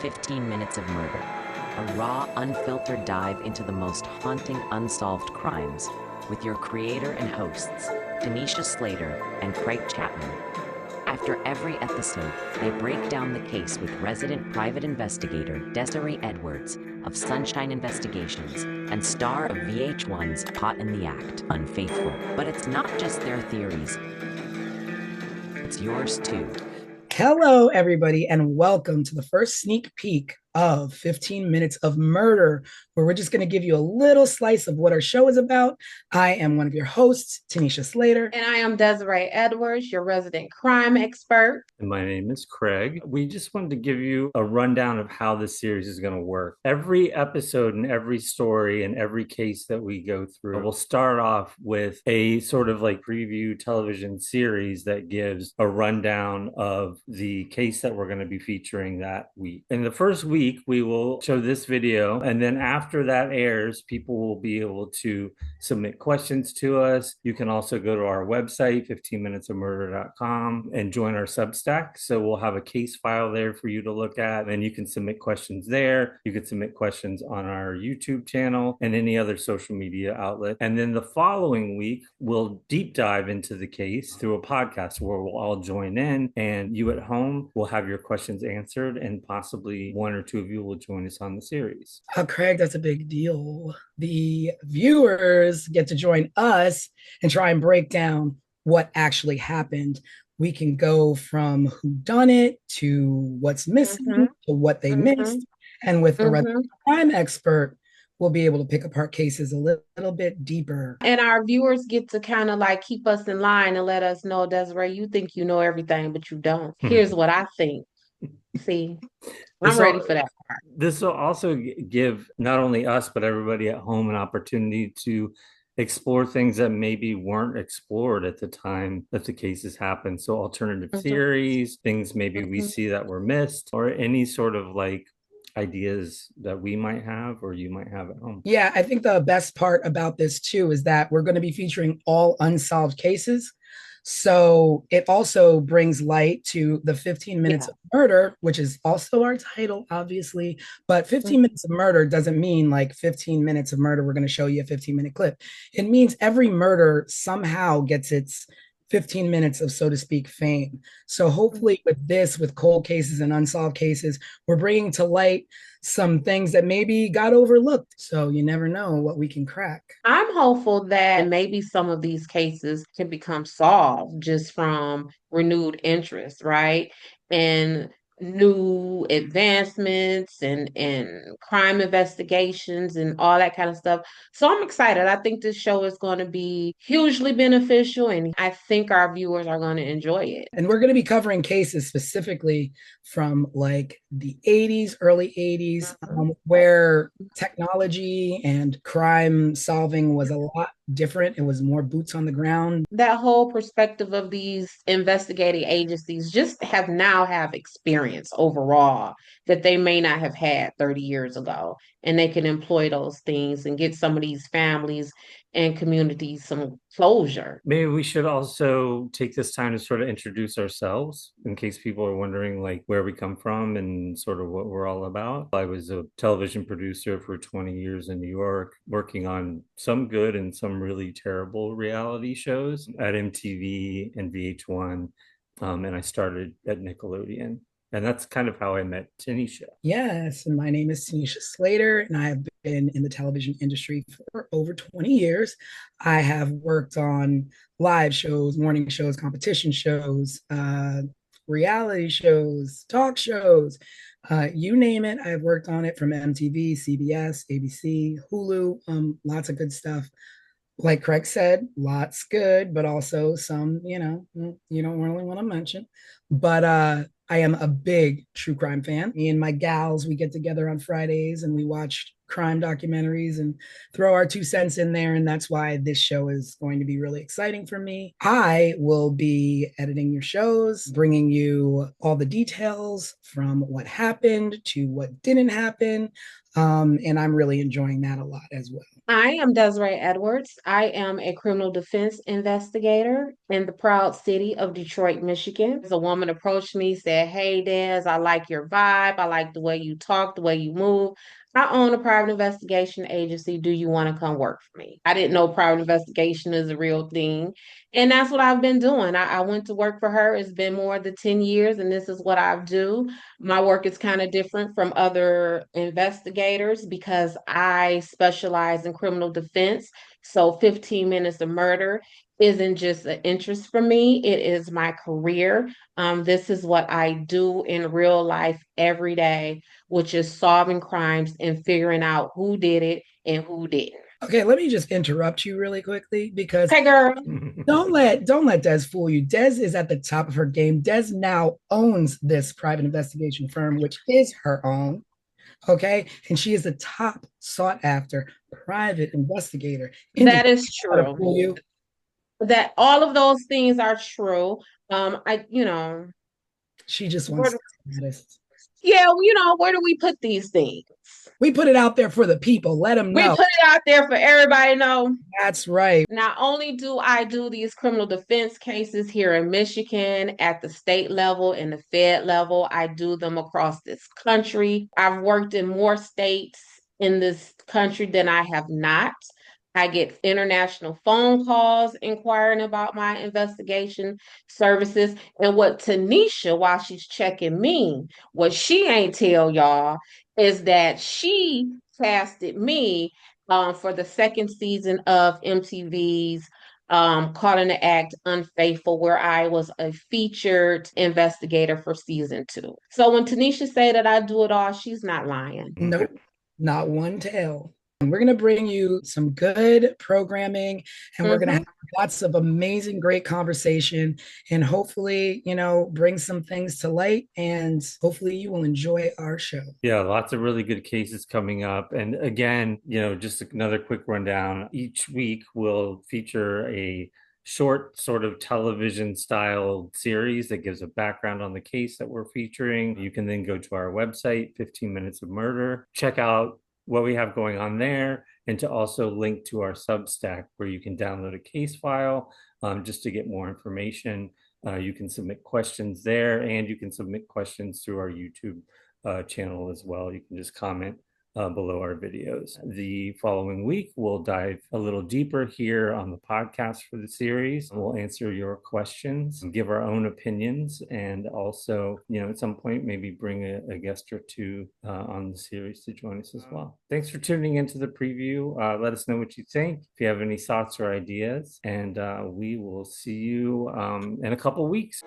15 Minutes of Murder, a raw, unfiltered dive into the most haunting unsolved crimes with your creator and hosts, Tanisha Slater and Craig Chapman. After every episode, they break down the case with resident private investigator Desiree Edwards of Sunshine Investigations and star of VH1's Caught in the Act, Unfaithful. But it's not just their theories, it's yours too. Hello, everybody, and welcome to the first sneak peek of 15 Minutes of Murder, where we're just going to give you a little slice of what our show is about. I am one of your hosts, Tanisha Slater. And I am Desiree Edwards, your resident crime expert. And my name is Craig. We just wanted to give you a rundown of how this series is going to work. Every episode and every story and every case that we go through will start off with a sort of like preview television series that gives a rundown of the case that we're going to be featuring that week. In the first week, we will show this video, and then after that airs, people will be able to submit questions to us. You can also go to our website, 15minutesofmurder.com, and join our Substack. So we'll have a case file there for you to look at, and you can submit questions there. You can submit questions on our YouTube channel and any other social media outlet. And then the following week, we'll deep dive into the case through a podcast where we'll all join in, and you at home will have your questions answered, and possibly one or two of you will join us on the series. Craig, that's a big deal. The viewers get to join us and try and break down what actually happened. We can go from who done it to what's missing to what they missed. And with the resident crime expert, we'll be able to pick apart cases a little bit deeper. And our viewers get to kind of like keep us in line and let us know, Desiree, you think you know everything, but you don't. Here's what I think. See, I'm ready for that part. This will also give not only us, but everybody at home an opportunity to explore things that maybe weren't explored at the time that the cases happened. So alternative theories, things maybe we see that were missed, or any sort of like ideas that we might have or you might have at home. Yeah, I think the best part about this too is that we're going to be featuring all unsolved cases. So it also brings light to the 15 Minutes of Murder, which is also our title, obviously. But 15 Minutes of Murder doesn't mean like 15 minutes of murder. We're going to show you a 15-minute clip. It means every murder somehow gets its 15 minutes of, so to speak, fame. So hopefully with this, with cold cases and unsolved cases, we're bringing to light some things that maybe got overlooked. So you never know what we can crack. I'm hopeful that maybe some of these cases can become solved just from renewed interest, right? And new advancements and crime investigations and all that kind of stuff. So I'm excited. I think this show is going to be hugely beneficial, and I think our viewers are going to enjoy it. And we're going to be covering cases specifically from like the 80s, early 80s, where technology and crime solving was a lot different. It was more boots on the ground. That whole perspective of these investigating agencies just have experience overall that they may not have had 30 years ago. And they can employ those things and get some of these families and communities some closure. Maybe we should also take this time to sort of introduce ourselves in case people are wondering like where we come from and sort of what we're all about. I was a television producer for 20 years in New York, working on some good and some really terrible reality shows at MTV and VH1. And I started at Nickelodeon. And that's kind of how I met Tanisha. Yes, and my name is Tanisha Slater, and I have been in the television industry for over 20 years. I have worked on live shows, morning shows, competition shows, reality shows, talk shows, you name it. I've worked on it from MTV, CBS, ABC, Hulu, lots of good stuff. Like Craig said, lots good, but also some, you don't really want to mention. But I am a big true crime fan. Me and my gals, we get together on Fridays and we watch crime documentaries and throw our 2 cents in there. And that's why this show is going to be really exciting for me. I will be editing your shows, bringing you all the details from what happened to what didn't happen. And I'm really enjoying that a lot as well. I am Desiree Edwards. I am a criminal defense investigator in the proud city of Detroit, Michigan. A woman approached me, said, "Hey, Des, I like your vibe. I like the way you talk, the way you move. I own a private investigation agency. Do you want to come work for me?" I didn't know private investigation is a real thing. And that's what I've been doing. I went to work for her. It's been more than 10 years, and this is what I do. My work is kind of different from other investigators because I specialize in criminal defense. So 15 minutes of murder isn't just an interest for me, it is my career. This is what I do in real life every day, which is solving crimes and figuring out who did it and who didn't. Okay, let me just interrupt you really quickly because Hey, girl. don't let Des fool you. Des is at the top of her game. Des now owns this private investigation firm, which is her own. Okay, and she is the top sought after private investigator in the That is to fool true. you. That all of those things are true. I, She just wants where, status. yeah, where do we put these things? We put it out there for the people. Let them We know. put it out there for everybody to know. That's right. Not only do I do these criminal defense cases here in Michigan at the state level and the Fed level, I do them across this country. I've worked in more states in this country than I have not. I get international phone calls inquiring about my investigation services. And what Tanisha, while she's checking me, what she ain't tell y'all is that she casted me for the second season of MTV's Caught in the Act Unfaithful, where I was a featured investigator for season 2. So when Tanisha say that I do it all, she's not lying. Nope, not one tell. And we're going to bring you some good programming and we're going to have lots of amazing, great conversation and hopefully, bring some things to light and hopefully you will enjoy our show. Yeah, lots of really good cases coming up. And again, just another quick rundown. Each week we'll feature a short sort of television style series that gives a background on the case that we're featuring. You can then go to our website, 15 Minutes of Murder, check out what we have going on there, and to also link to our Substack where you can download a case file just to get more information. You can submit questions there, and you can submit questions through our YouTube channel as well. You can just comment below our videos. The following week, we'll dive a little deeper here on the podcast for the series. We'll answer your questions, give our own opinions, and also, at some point, maybe bring a guest or two on the series to join us as well. Thanks for tuning into the preview. Let us know what you think, if you have any thoughts or ideas, and we will see you in a couple weeks.